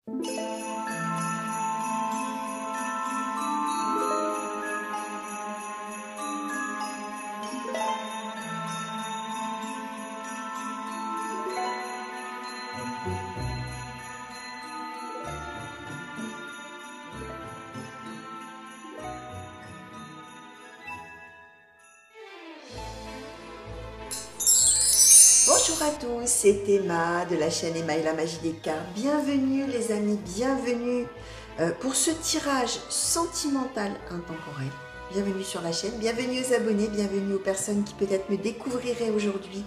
Bonjour à tous, c'est Emma de la chaîne Emma et la magie des cartes. Bienvenue les amis, bienvenue pour ce tirage sentimental intemporel. Bienvenue sur la chaîne, bienvenue aux abonnés, bienvenue aux personnes qui peut-être me découvriraient aujourd'hui.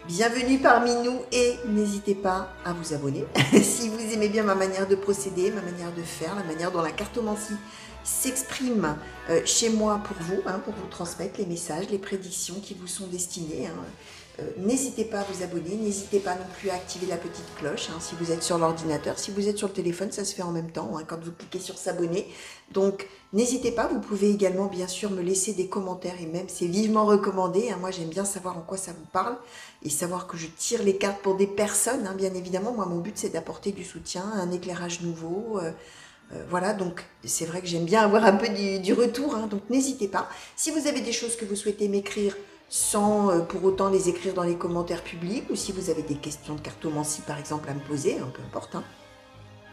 Bienvenue parmi nous et n'hésitez pas à vous abonner si vous aimez bien ma manière de procéder, ma manière de faire, la manière dont la cartomancie s'exprime chez moi pour vous transmettre les messages, les prédictions qui vous sont destinées. N'hésitez pas à vous abonner, n'hésitez pas non plus à activer la petite cloche si vous êtes sur l'ordinateur. Si vous êtes sur le téléphone, ça se fait en même temps quand vous cliquez sur s'abonner. Donc n'hésitez pas, vous pouvez également bien sûr me laisser des commentaires et même c'est vivement recommandé. Moi j'aime bien savoir en quoi ça vous parle et savoir que je tire les cartes pour des personnes. Bien évidemment, moi mon but c'est d'apporter du soutien, un éclairage nouveau. Voilà, donc c'est vrai que j'aime bien avoir un peu du retour, donc n'hésitez pas. Si vous avez des choses que vous souhaitez m'écrire sans pour autant les écrire dans les commentaires publics, ou si vous avez des questions de cartomancie par exemple à me poser, peu importe,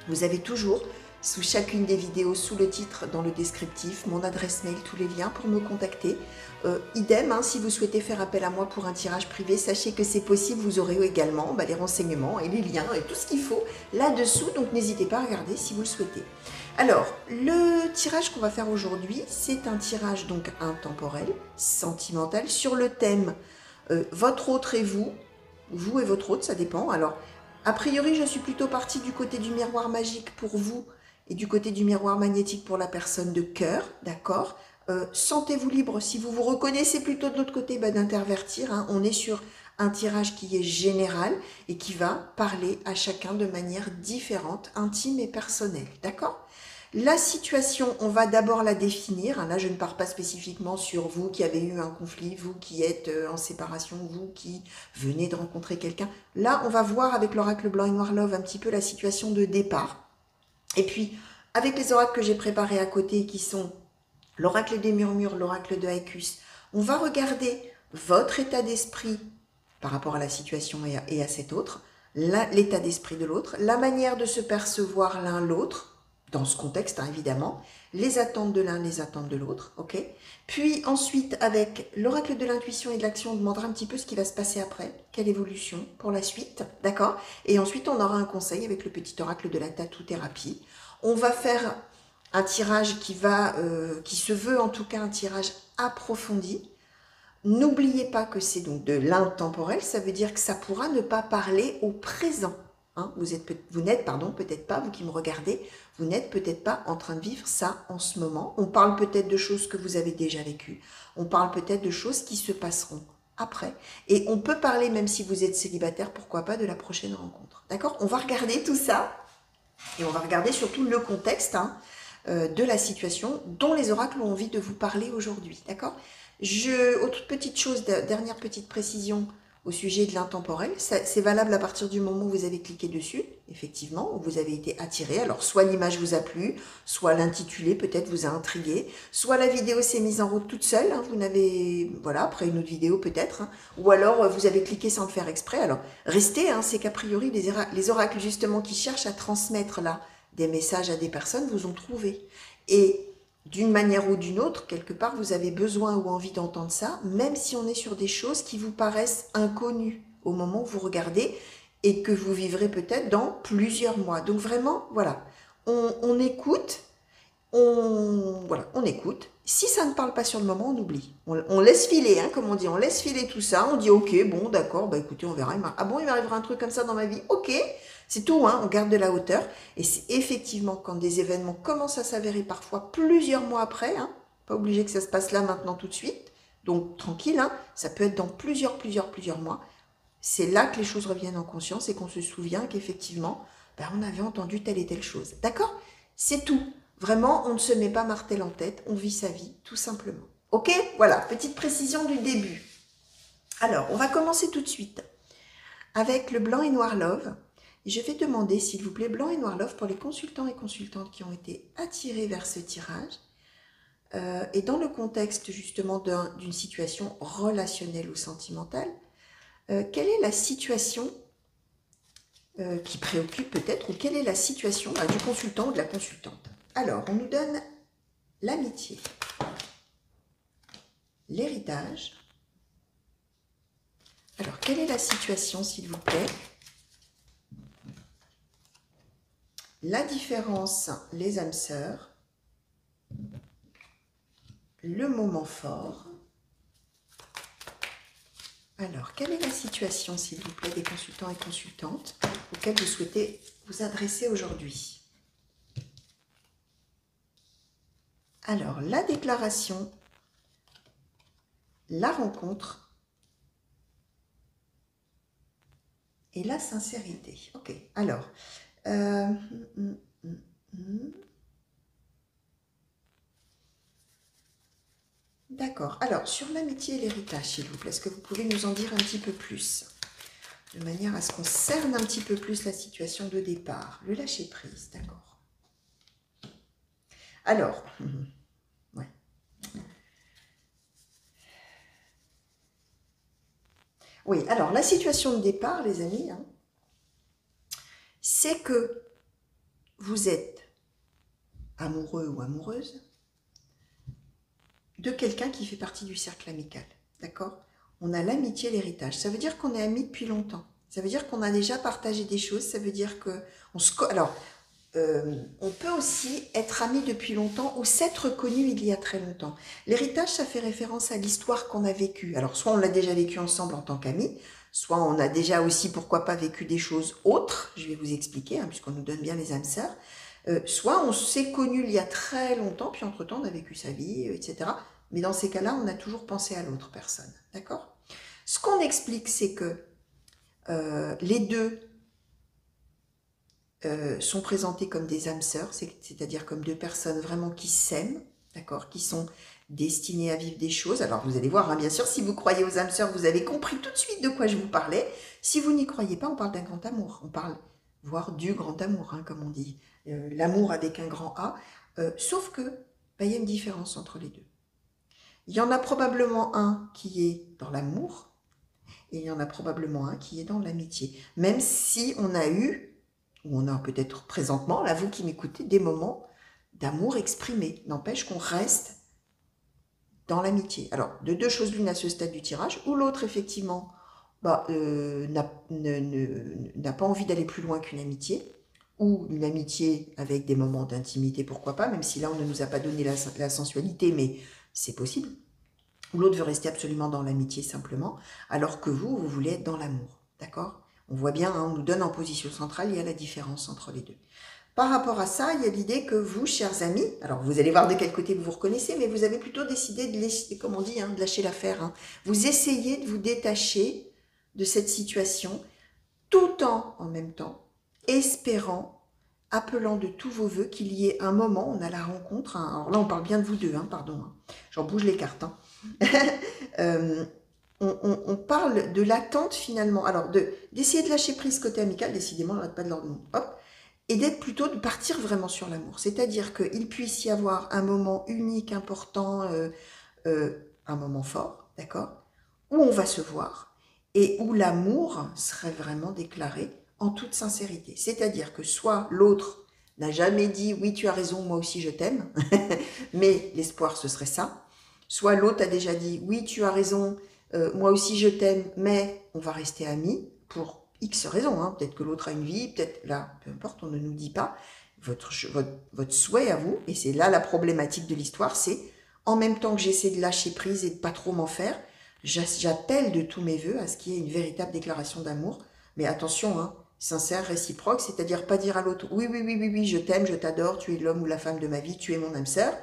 vous avez toujours sous chacune des vidéos, sous le titre, dans le descriptif, mon adresse mail, tous les liens pour me contacter. Idem, si vous souhaitez faire appel à moi pour un tirage privé, sachez que c'est possible, vous aurez également les renseignements et les liens et tout ce qu'il faut là-dessous, donc n'hésitez pas à regarder si vous le souhaitez. Alors, le tirage qu'on va faire aujourd'hui, c'est un tirage donc intemporel, sentimental, sur le thème votre autre et vous et votre autre, ça dépend. Alors, a priori, je suis plutôt partie du côté du miroir magique pour vous et du côté du miroir magnétique pour la personne de cœur, d'accord. Sentez-vous libre, si vous vous reconnaissez plutôt de l'autre côté, d'intervertir. On est sur un tirage qui est général et qui va parler à chacun de manière différente, intime et personnelle, d'accord. La situation, on va d'abord la définir. Là, je ne pars pas spécifiquement sur vous qui avez eu un conflit, vous qui êtes en séparation, vous qui venez de rencontrer quelqu'un. Là, on va voir avec l'oracle blanc et noir love un petit peu la situation de départ. Et puis, avec les oracles que j'ai préparés à côté, qui sont l'oracle des murmures, l'oracle de Haïkus, on va regarder votre état d'esprit par rapport à la situation et à cet autre, l'état d'esprit de l'autre, la manière de se percevoir l'un l'autre, dans ce contexte, évidemment, les attentes de l'un, les attentes de l'autre, ok. Puis ensuite, avec l'oracle de l'intuition et de l'action, on demandera un petit peu ce qui va se passer après, quelle évolution pour la suite, d'accord. Et ensuite, on aura un conseil avec le petit oracle de la tatou-thérapie. On va faire un tirage qui se veut en tout cas un tirage approfondi. N'oubliez pas que c'est donc de l'intemporel, ça veut dire que ça pourra ne pas parler au présent. Vous n'êtes peut-être pas, vous qui me regardez, vous n'êtes peut-être pas en train de vivre ça en ce moment. On parle peut-être de choses que vous avez déjà vécues. On parle peut-être de choses qui se passeront après. Et on peut parler, même si vous êtes célibataire, pourquoi pas de la prochaine rencontre. D'accord? On va regarder tout ça et on va regarder surtout le contexte de la situation dont les oracles ont envie de vous parler aujourd'hui. D'accord? Autre petite chose, dernière petite précision au sujet de l'intemporel, c'est valable à partir du moment où vous avez cliqué dessus, effectivement, où vous avez été attiré. Alors, soit l'image vous a plu, soit l'intitulé peut-être vous a intrigué, soit la vidéo s'est mise en route toute seule, vous n'avez, voilà, après une autre vidéo peut-être, ou alors vous avez cliqué sans le faire exprès. Alors, restez, c'est qu'a priori, les oracles justement qui cherchent à transmettre là des messages à des personnes vous ont trouvé. Et d'une manière ou d'une autre, quelque part, vous avez besoin ou envie d'entendre ça, même si on est sur des choses qui vous paraissent inconnues au moment où vous regardez et que vous vivrez peut-être dans plusieurs mois. Donc vraiment, voilà, on écoute, on écoute. Si ça ne parle pas sur le moment, on oublie. On laisse filer, comme on dit, on laisse filer tout ça, on dit ok, bon, d'accord, écoutez, on verra. Ah bon, il m'arrivera un truc comme ça dans ma vie, ok. C'est tout, on garde de la hauteur. Et c'est effectivement quand des événements commencent à s'avérer parfois plusieurs mois après, pas obligé que ça se passe là maintenant tout de suite, donc tranquille, ça peut être dans plusieurs mois. C'est là que les choses reviennent en conscience et qu'on se souvient qu'effectivement, on avait entendu telle et telle chose. D'accord? C'est tout. Vraiment, on ne se met pas martel en tête, on vit sa vie tout simplement. Ok? Voilà, petite précision du début. Alors, on va commencer tout de suite avec le blanc et noir love. Et je vais demander, s'il vous plaît, blanc et noir love pour les consultants et consultantes qui ont été attirés vers ce tirage. Et dans le contexte justement d'une situation relationnelle ou sentimentale, quelle est la situation qui préoccupe peut-être, ou quelle est la situation du consultant ou de la consultante? Alors, on nous donne l'amitié, l'héritage. Alors, quelle est la situation, s'il vous plaît? La différence, les âmes sœurs. Le moment fort. Alors, quelle est la situation, s'il vous plaît, des consultants et consultantes auxquels vous souhaitez vous adresser aujourd'hui? Alors, la déclaration, la rencontre et la sincérité. Ok, alors... D'accord. Alors, sur l'amitié et l'héritage, s'il vous plaît, est-ce que vous pouvez nous en dire un petit peu plus? De manière à ce qu'on cerne un petit peu plus la situation de départ. Le lâcher-prise, d'accord. Alors, ouais. Oui, alors, la situation de départ, les amis, hein, c'est que vous êtes amoureux ou amoureuse de quelqu'un qui fait partie du cercle amical, d'accord? On a l'amitié et l'héritage. Ça veut dire qu'on est amis depuis longtemps. Ça veut dire qu'on a déjà partagé des choses. Ça veut dire que... on peut aussi être amis depuis longtemps ou s'être connus il y a très longtemps. L'héritage, ça fait référence à l'histoire qu'on a vécue. Alors, soit on l'a déjà vécu ensemble en tant qu'amis, soit on a déjà aussi, pourquoi pas, vécu des choses autres. Je vais vous expliquer, hein, puisqu'on nous donne bien les âmes sœurs. Soit on s'est connus il y a très longtemps, puis entre-temps, on a vécu sa vie, etc. Mais dans ces cas-là, on a toujours pensé à l'autre personne. D'accord? Ce qu'on explique, c'est que les deux sont présentés comme des âmes sœurs, c'est-à-dire comme deux personnes vraiment qui s'aiment, d'accord, qui sont destinées à vivre des choses. Alors vous allez voir, hein, bien sûr, si vous croyez aux âmes sœurs, vous avez compris tout de suite de quoi je vous parlais. Si vous n'y croyez pas, on parle d'un grand amour, on parle, voire du grand amour, hein, comme on dit, l'amour avec un grand A, sauf que il y a une différence entre les deux. Il y en a probablement un qui est dans l'amour, et il y en a probablement un qui est dans l'amitié, même si on a eu, ou on a peut-être présentement, là, vous qui m'écoutez, des moments d'amour exprimé. N'empêche qu'on reste dans l'amitié. Alors, de deux choses l'une à ce stade du tirage, ou l'autre, effectivement, n'a pas envie d'aller plus loin qu'une amitié, ou une amitié avec des moments d'intimité, pourquoi pas, même si là, on ne nous a pas donné la sensualité, mais c'est possible. Ou l'autre veut rester absolument dans l'amitié, simplement, alors que vous voulez être dans l'amour. D'accord ? On voit bien, hein, on nous donne en position centrale, il y a la différence entre les deux. Par rapport à ça, il y a l'idée que vous, chers amis, alors vous allez voir de quel côté vous vous reconnaissez, mais vous avez plutôt décidé de laisser, comme on dit, hein, de lâcher l'affaire. Hein. Vous essayez de vous détacher de cette situation, tout en même temps, espérant, appelant de tous vos voeux qu'il y ait un moment, on a la rencontre, hein, alors là on parle bien de vous deux, hein, pardon, hein, j'en bouge les cartes, hein. On parle de l'attente finalement, alors d'essayer de lâcher prise côté amical, décidément, on n'arrête pas de leur demander, hop, et d'être plutôt, de partir vraiment sur l'amour. C'est-à-dire qu'il puisse y avoir un moment unique, important, un moment fort, d'accord, où on va se voir, et où l'amour serait vraiment déclaré en toute sincérité. C'est-à-dire que soit l'autre n'a jamais dit « oui, tu as raison, moi aussi je t'aime », mais l'espoir ce serait ça, soit l'autre a déjà dit « oui, tu as raison, moi aussi je t'aime, mais on va rester amis pour X raisons, hein. Peut-être que l'autre a une vie, peut-être là, peu importe, on ne nous dit pas votre souhait à vous, et c'est là la problématique de l'histoire, c'est en même temps que j'essaie de lâcher prise et de pas trop m'en faire, j'appelle de tous mes voeux à ce qu'il y ait une véritable déclaration d'amour, mais attention, hein, sincère, réciproque, c'est-à-dire pas dire à l'autre oui, oui, oui, oui, oui, je t'aime, je t'adore, tu es l'homme ou la femme de ma vie, tu es mon âme sœur,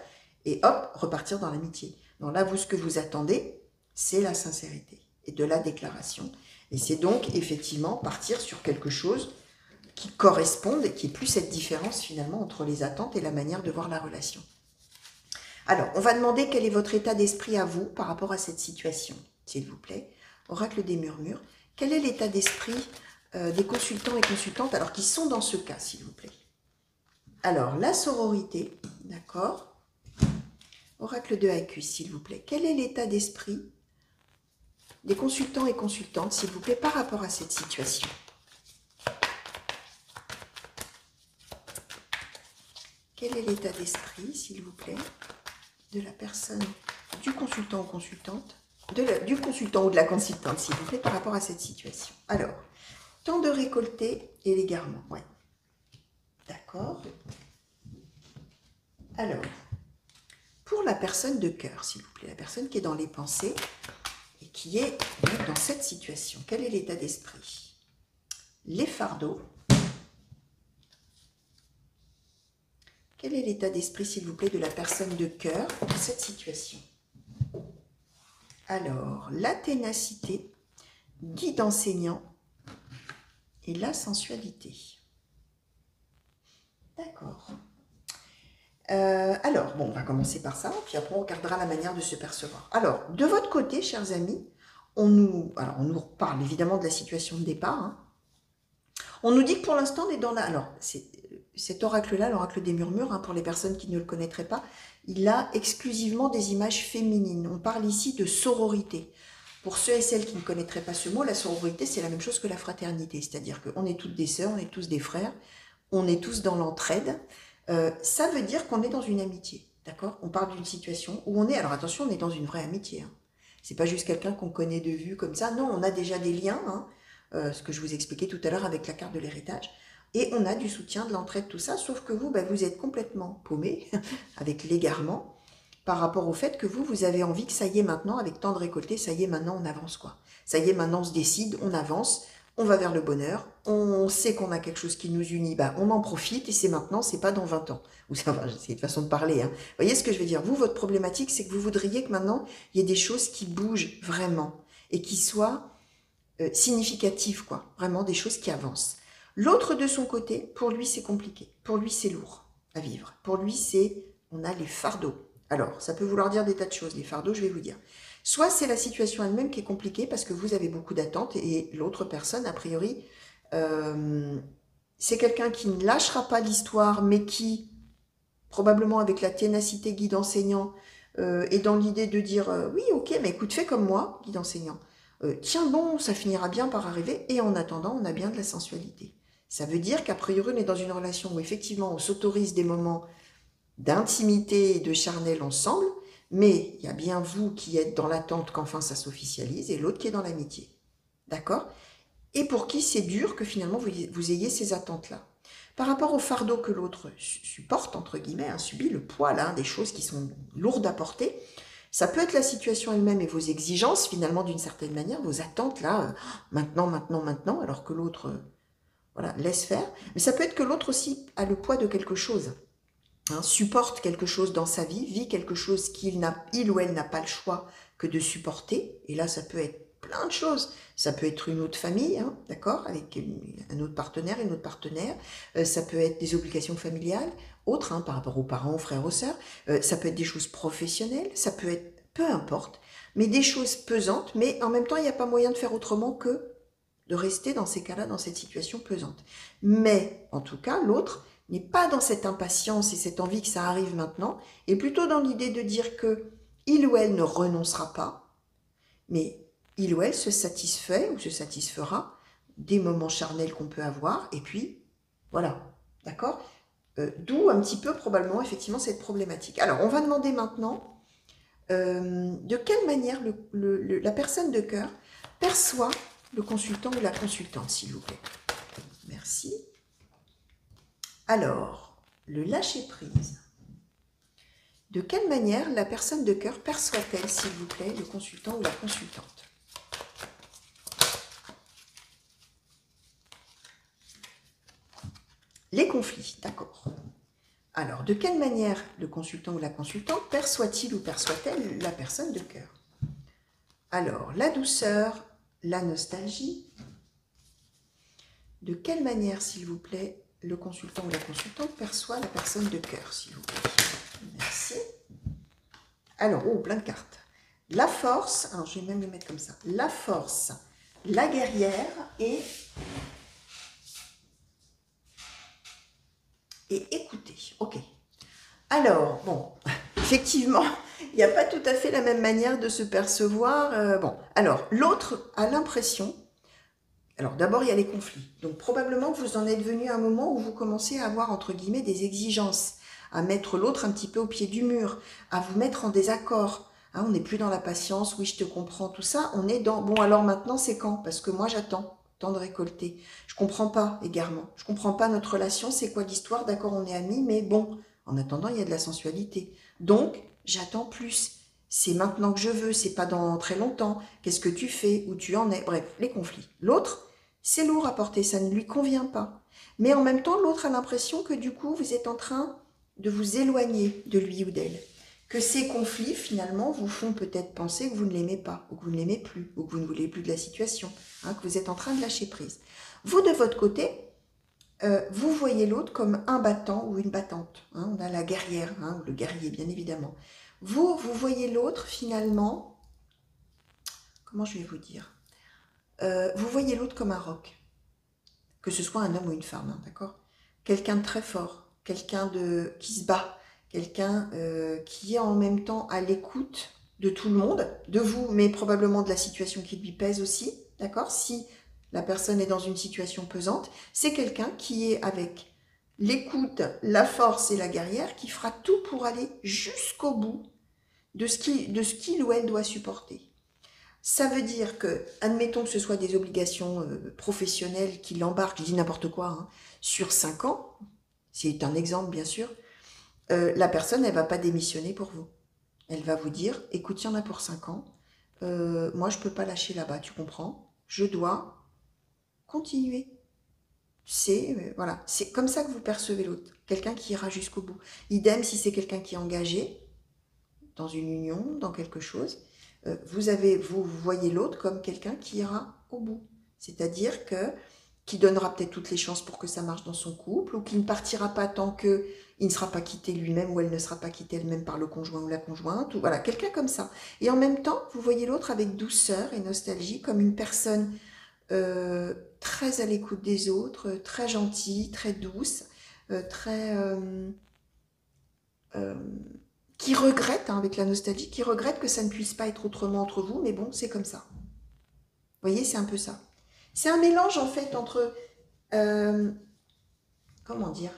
et hop, repartir dans l'amitié. Donc là, vous, ce que vous attendez, c'est la sincérité et de la déclaration. Et c'est donc effectivement partir sur quelque chose qui corresponde et qui est plus cette différence finalement entre les attentes et la manière de voir la relation. Alors, on va demander quel est votre état d'esprit à vous par rapport à cette situation, s'il vous plaît. Oracle des murmures, quel est l'état d'esprit des consultants et consultantes, alors qui sont dans ce cas, s'il vous plaît. Alors, la sororité, d'accord. Oracle de Haikus, s'il vous plaît. Quel est l'état d'esprit des consultants et consultantes, s'il vous plaît, par rapport à cette situation? Quel est l'état d'esprit, s'il vous plaît, de la personne, du consultant ou consultante, du consultant ou de la consultante, s'il vous plaît, par rapport à cette situation? Alors, temps de récolter et l'égarement, ouais. D'accord. Alors, pour la personne de cœur, s'il vous plaît, la personne qui est dans les pensées et qui est dans cette situation, quel est l'état d'esprit? Les fardeaux. Quel est l'état d'esprit, s'il vous plaît, de la personne de cœur dans cette situation? Alors, la ténacité, guide enseignant et la sensualité. D'accord. Alors, bon, on va commencer par ça, puis après on regardera la manière de se percevoir. Alors, de votre côté, chers amis, on nous parle évidemment de la situation de départ. Hein. On nous dit que pour l'instant, on est dans la... Alors, cet oracle-là, l'oracle des murmures, hein, pour les personnes qui ne le connaîtraient pas, il a exclusivement des images féminines. On parle ici de sororité. Pour ceux et celles qui ne connaîtraient pas ce mot, la sororité, c'est la même chose que la fraternité. C'est-à-dire qu'on est toutes des sœurs, on est tous des frères, on est tous dans l'entraide. Ça veut dire qu'on est dans une amitié, d'accord? On parle d'une situation où on est, alors attention, on est dans une vraie amitié. Hein. C'est pas juste quelqu'un qu'on connaît de vue comme ça. Non, on a déjà des liens, hein, ce que je vous expliquais tout à l'heure avec la carte de l'héritage. Et on a du soutien, de l'entraide, tout ça, sauf que vous, vous êtes complètement paumé, avec l'égarement, par rapport au fait que vous avez envie que ça y est maintenant, avec tant de récoltés, ça y est maintenant, on avance quoi. Ça y est maintenant, on se décide, on avance, on va vers le bonheur, on sait qu'on a quelque chose qui nous unit, on en profite et c'est maintenant, c'est pas dans 20 ans. Ou ça va, c'est une façon de parler. Hein. Vous voyez ce que je veux dire? Vous, votre problématique, c'est que vous voudriez que maintenant, il y ait des choses qui bougent vraiment et qui soient significatives, quoi. Vraiment des choses qui avancent. L'autre, de son côté, pour lui, c'est compliqué. Pour lui, c'est lourd à vivre. Pour lui, on a les fardeaux. Alors, ça peut vouloir dire des tas de choses. Les fardeaux, je vais vous dire. Soit c'est la situation elle-même qui est compliquée parce que vous avez beaucoup d'attentes et l'autre personne, a priori, c'est quelqu'un qui ne lâchera pas l'histoire, mais qui, probablement avec la ténacité guide enseignant, est dans l'idée de dire oui, ok, mais écoute, fais comme moi, guide enseignant. Tiens bon, ça finira bien par arriver. Et en attendant, on a bien de la sensualité. Ça veut dire qu'a priori, on est dans une relation où effectivement, on s'autorise des moments d'intimité et de charnel ensemble, mais il y a bien vous qui êtes dans l'attente qu'enfin ça s'officialise et l'autre qui est dans l'amitié. D'accord? Et pour qui c'est dur que finalement vous ayez ces attentes-là. Par rapport au fardeau que l'autre supporte, entre guillemets, hein, subit le poids là, des choses qui sont lourdes à porter, ça peut être la situation elle-même et vos exigences, finalement, d'une certaine manière, vos attentes là, maintenant, maintenant, maintenant, alors que l'autre, voilà, laisse faire. Mais ça peut être que l'autre aussi a le poids de quelque chose. Hein, supporte quelque chose dans sa vie, vit quelque chose qu'il ou elle n'a pas le choix que de supporter. Et là, ça peut être plein de choses. Ça peut être une autre famille, hein, d'accord, avec un autre partenaire, une autre partenaire. Ça peut être des obligations familiales, autres, hein, par rapport aux parents, aux frères, aux sœurs. Ça peut être des choses professionnelles, ça peut être, peu importe, mais des choses pesantes. Mais en même temps, il n'y a pas moyen de faire autrement que de rester dans ces cas-là, dans cette situation pesante. Mais, en tout cas, l'autre n'est pas dans cette impatience et cette envie que ça arrive maintenant, et plutôt dans l'idée de dire que il ou elle ne renoncera pas, mais il ou elle se satisfait ou se satisfera des moments charnels qu'on peut avoir, et puis voilà, d'accord? D'où un petit peu probablement effectivement cette problématique. Alors on va demander maintenant de quelle manière la personne de cœur perçoit le consultant ou la consultante, s'il vous plaît. Merci. Alors, le lâcher-prise. De quelle manière la personne de cœur perçoit-elle, s'il vous plaît, le consultant ou la consultante? Les conflits, d'accord. Alors, de quelle manière le consultant ou la consultante perçoit-il ou perçoit-elle la personne de cœur? Alors, la douceur, la nostalgie. De quelle manière, s'il vous plaît, le consultant ou la consultante perçoit la personne de cœur, s'il vous plaît? Merci. Alors, oh, plein de cartes. La force, alors je vais même les mettre comme ça. La force, la guerrière et et écouter. Ok. Alors, bon, effectivement, il n'y a pas tout à fait la même manière de se percevoir. Bon, alors, l'autre a l'impression... Alors, d'abord, il y a les conflits. Donc, probablement que vous en êtes venu à un moment où vous commencez à avoir, entre guillemets, des exigences, à mettre l'autre un petit peu au pied du mur, à vous mettre en désaccord. Hein, on n'est plus dans la patience, oui, je te comprends, tout ça. On est dans, bon, alors maintenant, c'est quand? Parce que moi, j'attends, temps de récolter. Je comprends pas, égarement. Je comprends pas notre relation, c'est quoi l'histoire? D'accord, on est amis, mais bon, en attendant, il y a de la sensualité. Donc, j'attends plus. C'est maintenant que je veux, c'est pas dans très longtemps. Qu'est-ce que tu fais? Où tu en es? Bref, les conflits. L'autre, c'est lourd à porter, ça ne lui convient pas. Mais en même temps, l'autre a l'impression que du coup, vous êtes en train de vous éloigner de lui ou d'elle. Que ces conflits, finalement, vous font peut-être penser que vous ne l'aimez pas, ou que vous ne l'aimez plus, ou que vous ne voulez plus de la situation, hein, que vous êtes en train de lâcher prise. Vous, de votre côté, vous voyez l'autre comme un battant ou une battante. Hein, on a la guerrière, hein, ou le guerrier, bien évidemment. Vous voyez l'autre, finalement, comment je vais vous dire, vous voyez l'autre comme un roc, que ce soit un homme ou une femme, hein, d'accord? Quelqu'un de très fort, quelqu'un qui se bat, quelqu'un qui est en même temps à l'écoute de tout le monde, de vous, mais probablement de la situation qui lui pèse aussi, d'accord? Si la personne est dans une situation pesante, c'est quelqu'un qui est avec l'écoute, la force et la guerrière, qui fera tout pour aller jusqu'au bout de ce qu'il ou elle doit supporter. Ça veut dire que, admettons que ce soit des obligations professionnelles qui l'embarquent, je dis n'importe quoi, hein, sur 5 ans, c'est un exemple bien sûr, la personne, elle ne va pas démissionner pour vous. Elle va vous dire, écoute, il y en a pour 5 ans, moi je ne peux pas lâcher là-bas, tu comprends? Je dois continuer. Voilà, c'est comme ça que vous percevez l'autre, quelqu'un qui ira jusqu'au bout. Idem si c'est quelqu'un qui est engagé dans une union, dans quelque chose, vous voyez l'autre comme quelqu'un qui ira au bout. C'est-à-dire qui donnera peut-être toutes les chances pour que ça marche dans son couple, ou qui ne partira pas tant qu'il ne sera pas quitté lui-même, ou elle ne sera pas quittée elle-même par le conjoint ou la conjointe, ou voilà, quelqu'un comme ça. Et en même temps, vous voyez l'autre avec douceur et nostalgie, comme une personne très à l'écoute des autres, très gentille, très douce, qui regrette, hein, avec la nostalgie, qui regrette que ça ne puisse pas être autrement entre vous, mais bon, c'est comme ça. Vous voyez, c'est un peu ça. C'est un mélange, en fait, entre, comment dire,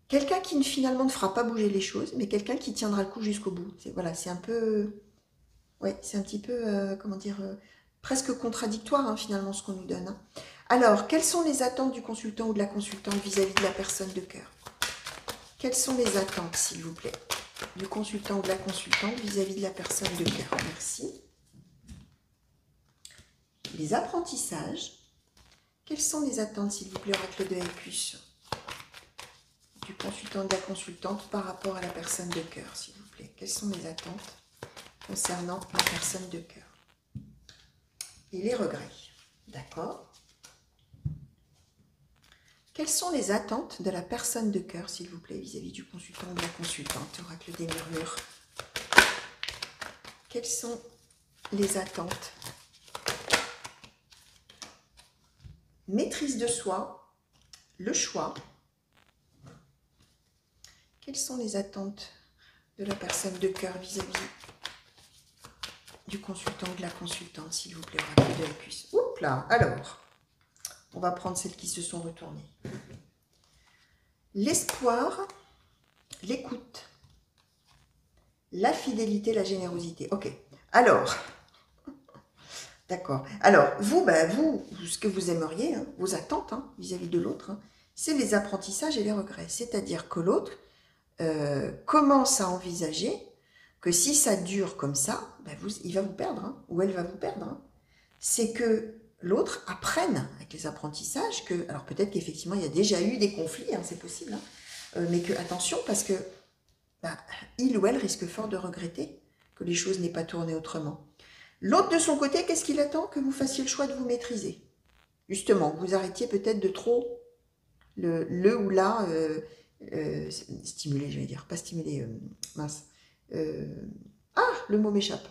quelqu'un qui finalement ne fera pas bouger les choses, mais quelqu'un qui tiendra le coup jusqu'au bout. Voilà, c'est un peu, ouais, c'est un petit peu, comment dire, presque contradictoire, hein, finalement, ce qu'on nous donne. Hein. Alors, quelles sont les attentes du consultant ou de la consultante vis-à-vis de la personne de cœur? Quelles sont les attentes, s'il vous plaît, du consultant ou de la consultante vis-à-vis de la personne de cœur? Merci. Les apprentissages. Quelles sont les attentes, s'il vous plaît, oracle de Hépus, du consultant ou de la consultante par rapport à la personne de cœur, s'il vous plaît? Quelles sont les attentes concernant la personne de cœur? Et les regrets. D'accord. Quelles sont les attentes de la personne de cœur, s'il vous plaît, vis-à-vis du consultant ou de la consultante, oracle des murmures? Quelles sont les attentes? Maîtrise de soi, le choix. Quelles sont les attentes de la personne de cœur vis-à-vis du consultant ou de la consultante, s'il vous plaît, oracle de Hépus? Oups là, alors, on va prendre celles qui se sont retournées. L'espoir, l'écoute, la fidélité, la générosité. Ok, alors, d'accord. Alors, vous, ce que vous aimeriez, hein, vos attentes vis-à-vis de l'autre, hein, c'est les apprentissages et les regrets. C'est-à-dire que l'autre commence à envisager que si ça dure comme ça, il va vous perdre, hein, ou elle va vous perdre. Hein. C'est que l'autre apprenne avec les apprentissages que, alors peut-être qu'effectivement il y a déjà eu des conflits, hein, c'est possible, hein, mais que attention parce que il ou elle risque fort de regretter que les choses n'aient pas tourné autrement. L'autre de son côté, qu'est-ce qu'il attend? Que vous fassiez le choix de vous maîtriser. Justement, que vous arrêtiez peut-être de trop le ou la stimuler, je vais dire, pas stimuler, mince. Le mot m'échappe.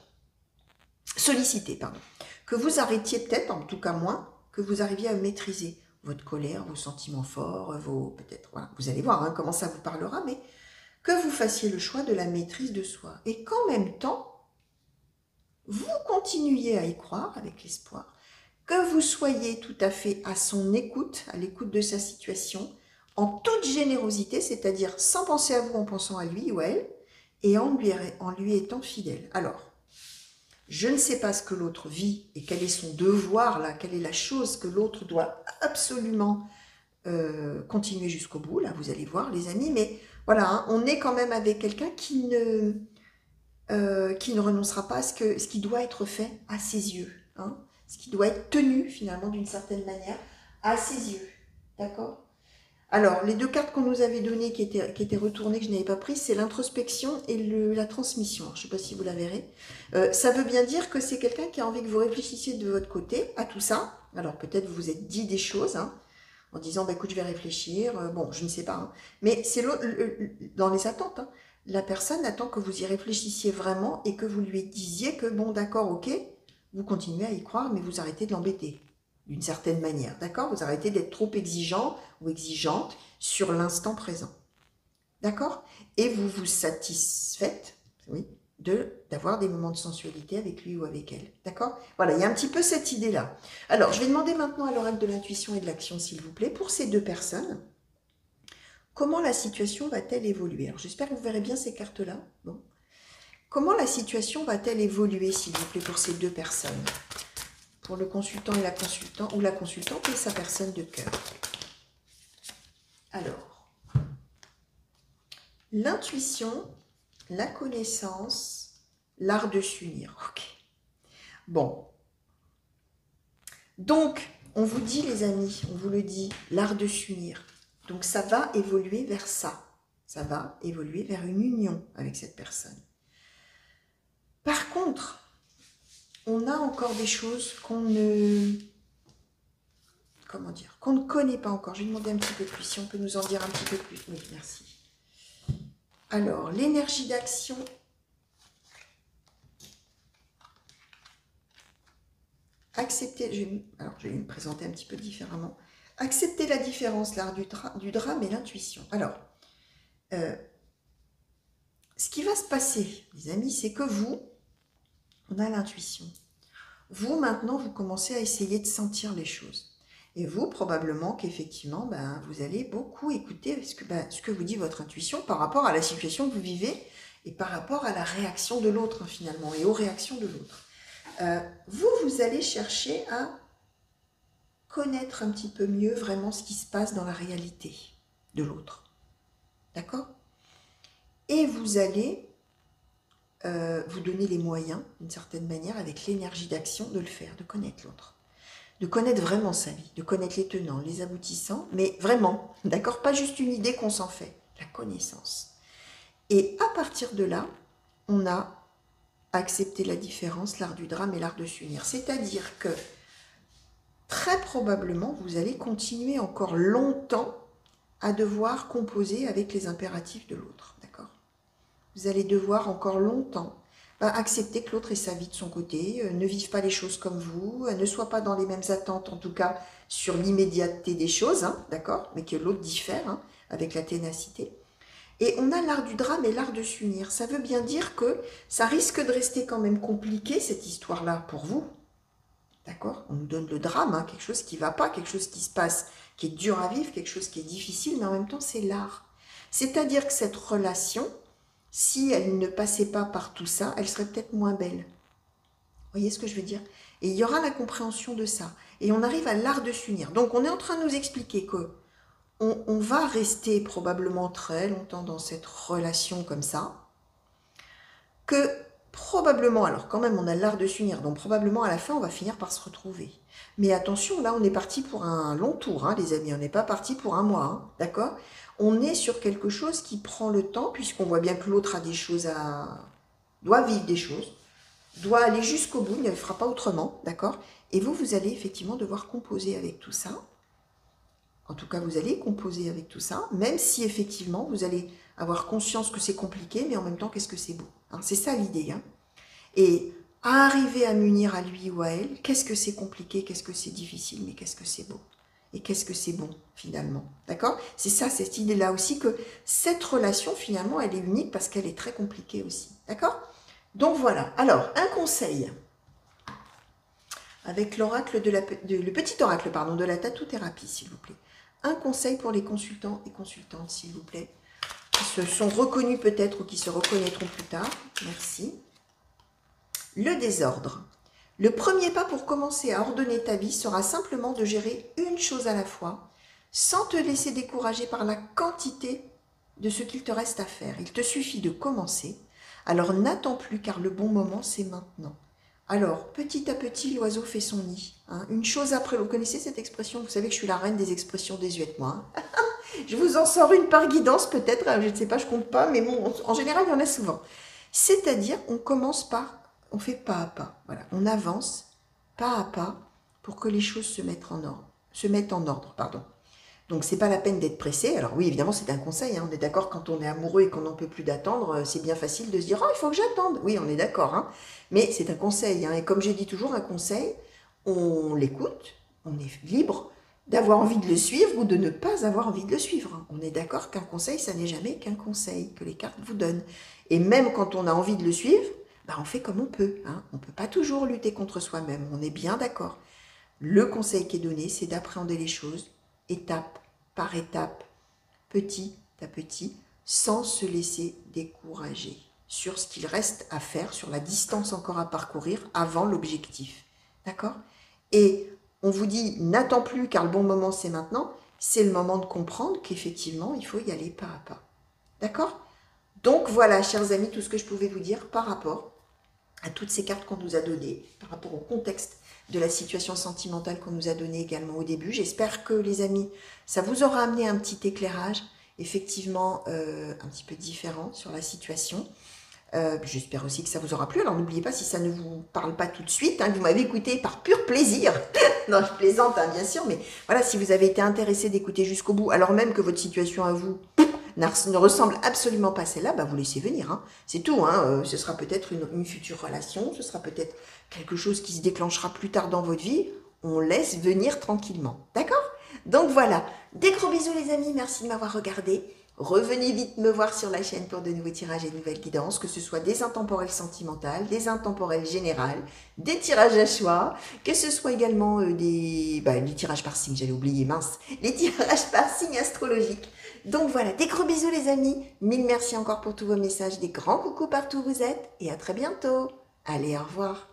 Solliciter, pardon. Que vous arrêtiez peut-être, en tout cas moins, que vous arriviez à maîtriser. votre colère, vos sentiments forts, peut-être, voilà, vous allez voir hein, comment ça vous parlera, mais que vous fassiez le choix de la maîtrise de soi. Et qu'en même temps, vous continuiez à y croire avec l'espoir, que vous soyez tout à fait à son écoute, à l'écoute de sa situation, en toute générosité, c'est-à-dire sans penser à vous, en pensant à lui ou à elle, et en lui étant fidèle. Alors, je ne sais pas ce que l'autre vit et quel est son devoir là, quelle est la chose que l'autre doit absolument continuer jusqu'au bout, là vous allez voir les amis, mais voilà, hein, on est quand même avec quelqu'un qui ne renoncera pas à ce qui doit être fait à ses yeux, hein, ce qui doit être tenu finalement d'une certaine manière à ses yeux, d'accord? Alors, les deux cartes qu'on nous avait données, qui étaient retournées, que je n'avais pas prises, c'est l'introspection et la transmission. Alors, je ne sais pas si vous la verrez. Ça veut bien dire que c'est quelqu'un qui a envie que vous réfléchissiez de votre côté à tout ça. Alors, peut-être vous vous êtes dit des choses, hein, en disant, bah, écoute, je vais réfléchir. Bon, je ne sais pas. Hein. Mais c'est dans les attentes. Hein. La personne attend que vous y réfléchissiez vraiment et que vous lui disiez que, bon, d'accord, ok, vous continuez à y croire, mais vous arrêtez de l'embêter. D'une certaine manière, d'accord? Vous arrêtez d'être trop exigeant ou exigeante sur l'instant présent, d'accord? Et vous vous satisfaites, oui, d'avoir des moments de sensualité avec lui ou avec elle, d'accord? Voilà, il y a un petit peu cette idée-là. Alors, je vais demander maintenant à l'oracle de l'intuition et de l'action, s'il vous plaît, pour ces deux personnes, comment la situation va-t-elle évoluer? Alors, j'espère que vous verrez bien ces cartes-là. Bon. Comment la situation va-t-elle évoluer, s'il vous plaît, pour ces deux personnes? Pour le consultant et la consultante, ou la consultante et sa personne de cœur. Alors, l'intuition, la connaissance, l'art de s'unir. Ok. Bon. Donc, on vous dit, les amis, on vous le dit, l'art de s'unir. Donc, ça va évoluer vers ça. Ça va évoluer vers une union avec cette personne. Par contre, on a encore des choses qu'on ne... Comment dire? Qu'on ne connaît pas encore. Je vais demander un petit peu plus, si on peut nous en dire un petit peu plus. Oui, merci. Alors, l'énergie d'action. Accepter, alors je vais me présenter un petit peu différemment. Accepter la différence, l'art du drame et l'intuition. Alors, ce qui va se passer, les amis, c'est que vous, on a l'intuition. Vous, maintenant, vous commencez à essayer de sentir les choses. Et vous, probablement qu'effectivement, ben, vous allez beaucoup écouter ce que vous dit votre intuition par rapport à la situation que vous vivez et par rapport à la réaction de l'autre, hein, finalement, et aux réactions de l'autre. Vous allez chercher à connaître un petit peu mieux vraiment ce qui se passe dans la réalité de l'autre. D'accord? Et vous allez vous donner les moyens, d'une certaine manière, avec l'énergie d'action, de le faire, de connaître l'autre. De connaître vraiment sa vie, de connaître les tenants, les aboutissants, mais vraiment, d'accord? Pas juste une idée qu'on s'en fait, la connaissance. Et à partir de là, on a accepté la différence, l'art du drame et l'art de s'unir. C'est-à-dire que, très probablement, vous allez continuer encore longtemps à devoir composer avec les impératifs de l'autre, d'accord? Vous allez devoir encore longtemps accepter que l'autre ait sa vie de son côté, ne vive pas les choses comme vous, ne soit pas dans les mêmes attentes, en tout cas sur l'immédiateté des choses, hein, d'accord, mais que l'autre diffère hein, avec la ténacité. Et on a l'art du drame et l'art de s'unir. Ça veut bien dire que ça risque de rester quand même compliqué, cette histoire-là, pour vous. D'accord? On nous donne le drame, hein, quelque chose qui ne va pas, quelque chose qui se passe, qui est dur à vivre, quelque chose qui est difficile, mais en même temps, c'est l'art. C'est-à-dire que cette relation, si elle ne passait pas par tout ça, elle serait peut-être moins belle. Vous voyez ce que je veux dire? Et il y aura la compréhension de ça. Et on arrive à l'art de s'unir. Donc, on est en train de nous expliquer que on va rester probablement très longtemps dans cette relation comme ça, que probablement, alors quand même on a l'art de s'unir, donc probablement à la fin on va finir par se retrouver. Mais attention, là on est parti pour un long tour, hein, les amis, on n'est pas parti pour un mois, hein, d'accord? On est sur quelque chose qui prend le temps, puisqu'on voit bien que l'autre a des choses doit vivre des choses, doit aller jusqu'au bout, il ne le fera pas autrement, d'accord? Et vous allez effectivement devoir composer avec tout ça. En tout cas, vous allez composer avec tout ça, même si effectivement, vous allez avoir conscience que c'est compliqué, mais en même temps, qu'est-ce que c'est beau. Hein, c'est ça l'idée. Hein. Et arriver à m'unir à lui ou à elle, qu'est-ce que c'est compliqué, qu'est-ce que c'est difficile, mais qu'est-ce que c'est beau. et qu'est-ce que c'est bon finalement. D'accord? C'est ça, cette idée-là aussi, que cette relation finalement, elle est unique parce qu'elle est très compliquée aussi. D'accord? Donc voilà. Alors, un conseil avec l'oracle le petit oracle pardon, de la tatou-thérapie, s'il vous plaît. Un conseil pour les consultants et consultantes, s'il vous plaît, qui se sont reconnus peut-être ou qui se reconnaîtront plus tard. Merci. Le désordre. Le premier pas pour commencer à ordonner ta vie sera simplement de gérer une chose à la fois, sans te laisser décourager par la quantité de ce qu'il te reste à faire. Il te suffit de commencer. Alors n'attends plus car le bon moment, c'est maintenant. Alors, petit à petit, l'oiseau fait son nid. Hein. Une chose après, vous connaissez cette expression? Vous savez que je suis la reine des expressions désuètes, moi. Hein. Je vous en sors une par guidance, peut-être, je ne sais pas, je compte pas, mais bon, en général, il y en a souvent. C'est-à-dire, on commence par, on fait pas à pas. Voilà, on avance pas à pas pour que les choses se mettent en ordre, pardon. Donc, c'est pas la peine d'être pressé. Alors oui, évidemment, c'est un conseil. Hein. On est d'accord, quand on est amoureux et qu'on n'en peut plus d'attendre, c'est bien facile de se dire « Oh, il faut que j'attende ». Oui, on est d'accord. Hein. Mais c'est un conseil. Hein. Et comme j'ai dit toujours, un conseil, on l'écoute, on est libre d'avoir envie de le suivre ou de ne pas avoir envie de le suivre. Hein. On est d'accord qu'un conseil, ça n'est jamais qu'un conseil que les cartes vous donnent. Et même quand on a envie de le suivre, bah, on fait comme on peut. Hein. On ne peut pas toujours lutter contre soi-même. On est bien d'accord. Le conseil qui est donné, c'est d'appréhender les choses étape par étape, petit à petit, sans se laisser décourager sur ce qu'il reste à faire, sur la distance encore à parcourir avant l'objectif. D'accord? Et on vous dit, n'attends plus car le bon moment c'est maintenant, c'est le moment de comprendre qu'effectivement, il faut y aller pas à pas. D'accord? Donc voilà, chers amis, tout ce que je pouvais vous dire par rapport à toutes ces cartes qu'on nous a données, par rapport au contexte de la situation sentimentale qu'on nous a donnée également au début. J'espère que, les amis, ça vous aura amené un petit éclairage, effectivement, un petit peu différent sur la situation. J'espère aussi que ça vous aura plu. Alors, n'oubliez pas, si ça ne vous parle pas tout de suite, hein, que vous m'avez écouté par pur plaisir. Non, je plaisante, hein, bien sûr, mais voilà, si vous avez été intéressé d'écouter jusqu'au bout, alors même que votre situation à vous ne ressemble absolument pas à celle-là, bah vous laissez venir. Hein. C'est tout. Hein. Ce sera peut-être une future relation, ce sera peut-être quelque chose qui se déclenchera plus tard dans votre vie. On laisse venir tranquillement. D'accord? Donc voilà. Des gros bisous les amis. Merci de m'avoir regardé. Revenez vite me voir sur la chaîne pour de nouveaux tirages et de nouvelles guidances, que ce soit des intemporels sentimentales, des intemporels générales, des tirages à choix, que ce soit également les tirages par signe, j'allais oublier, mince, les tirages par signe astrologique. Donc voilà, des gros bisous les amis, mille merci encore pour tous vos messages, des grands coucous partout où vous êtes, et à très bientôt. Allez, au revoir.